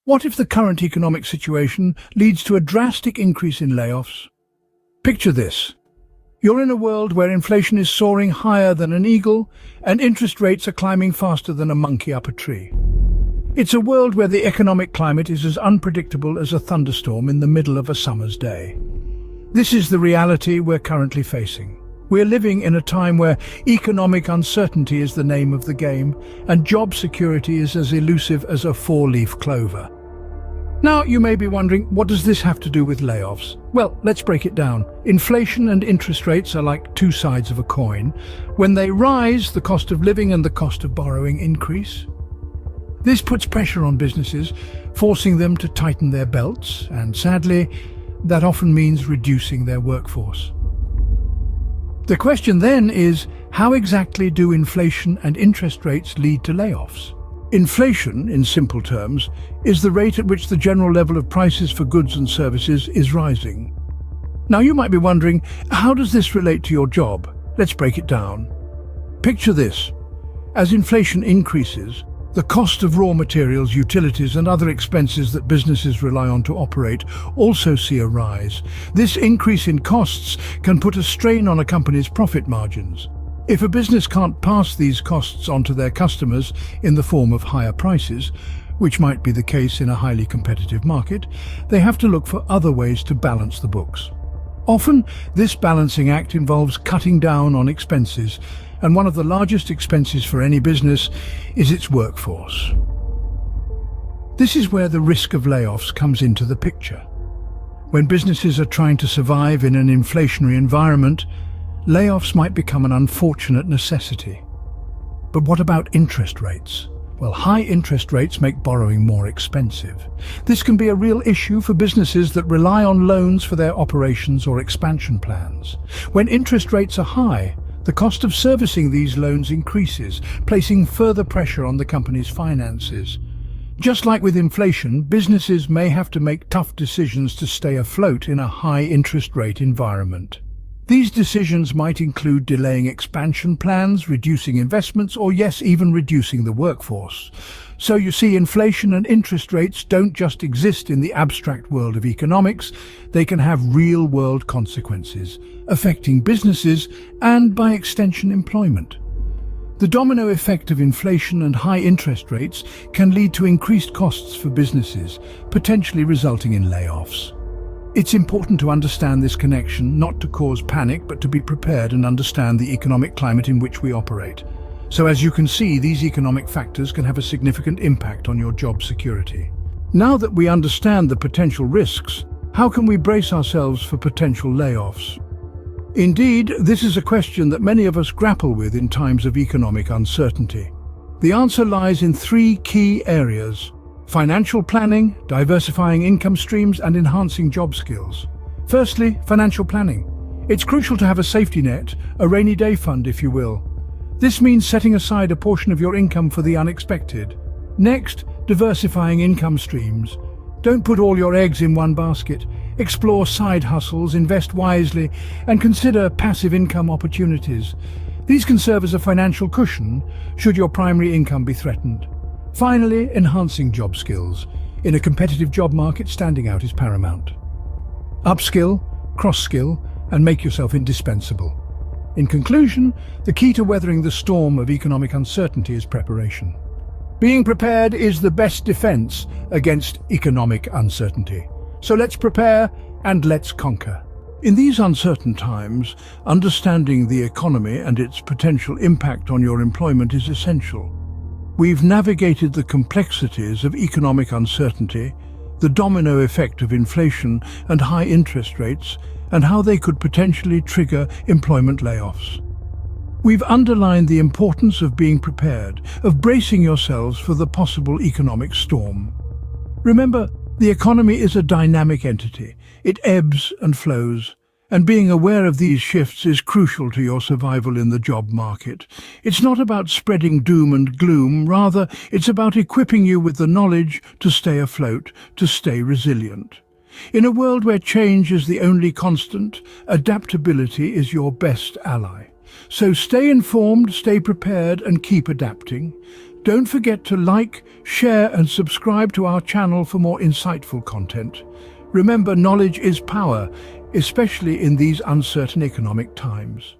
What if the current economic situation leads to a drastic increase in layoffs? Picture this. You're in a world where inflation is soaring higher than an eagle and interest rates are climbing faster than a monkey up a tree. It's a world where the economic climate is as unpredictable as a thunderstorm in the middle of a summer's day. This is the reality we're currently facing. We're living in a time where economic uncertainty is the name of the game and job security is as elusive as a four-leaf clover. Now, you may be wondering, what does this have to do with layoffs? Well, let's break it down. Inflation and interest rates are like two sides of a coin. When they rise, the cost of living and the cost of borrowing increase. This puts pressure on businesses, forcing them to tighten their belts, and sadly, that often means reducing their workforce. The question then is, how exactly do inflation and interest rates lead to layoffs? Inflation, in simple terms, is the rate at which the general level of prices for goods and services is rising. Now you might be wondering, how does this relate to your job? Let's break it down. Picture this. As inflation increases, the cost of raw materials, utilities and other expenses that businesses rely on to operate also see a rise. This increase in costs can put a strain on a company's profit margins. If a business can't pass these costs on to their customers in the form of higher prices, which might be the case in a highly competitive market, they have to look for other ways to balance the books. Often, this balancing act involves cutting down on expenses, and one of the largest expenses for any business is its workforce. This is where the risk of layoffs comes into the picture. When businesses are trying to survive in an inflationary environment, layoffs might become an unfortunate necessity. But what about interest rates? Well, high interest rates make borrowing more expensive. This can be a real issue for businesses that rely on loans for their operations or expansion plans. When interest rates are high, the cost of servicing these loans increases, placing further pressure on the company's finances. Just like with inflation, businesses may have to make tough decisions to stay afloat in a high interest rate environment. These decisions might include delaying expansion plans, reducing investments, or yes, even reducing the workforce. So you see, inflation and interest rates don't just exist in the abstract world of economics, they can have real-world consequences, affecting businesses and, by extension, employment. The domino effect of inflation and high interest rates can lead to increased costs for businesses, potentially resulting in layoffs. It's important to understand this connection, not to cause panic, but to be prepared and understand the economic climate in which we operate. So as you can see, these economic factors can have a significant impact on your job security. Now that we understand the potential risks, how can we brace ourselves for potential layoffs? Indeed, this is a question that many of us grapple with in times of economic uncertainty. The answer lies in three key areas: financial planning, diversifying income streams, and enhancing job skills. Firstly, financial planning. It's crucial to have a safety net, a rainy day fund, if you will. This means setting aside a portion of your income for the unexpected. Next, diversifying income streams. Don't put all your eggs in one basket. Explore side hustles, invest wisely, and consider passive income opportunities. These can serve as a financial cushion should your primary income be threatened. Finally, enhancing job skills. In a competitive job market, standing out is paramount. Upskill, cross-skill, and make yourself indispensable. In conclusion, the key to weathering the storm of economic uncertainty is preparation. Being prepared is the best defense against economic uncertainty. So let's prepare and let's conquer. In these uncertain times, understanding the economy and its potential impact on your employment is essential. We've navigated the complexities of economic uncertainty, the domino effect of inflation and high interest rates, and how they could potentially trigger employment layoffs. We've underlined the importance of being prepared, of bracing yourselves for the possible economic storm. Remember, the economy is a dynamic entity. It ebbs and flows, and being aware of these shifts is crucial to your survival in the job market. It's not about spreading doom and gloom, rather it's about equipping you with the knowledge to stay afloat, to stay resilient. In a world where change is the only constant, adaptability is your best ally. So stay informed, stay prepared, and keep adapting. Don't forget to like, share and subscribe to our channel for more insightful content. Remember, knowledge is power, especially in these uncertain economic times.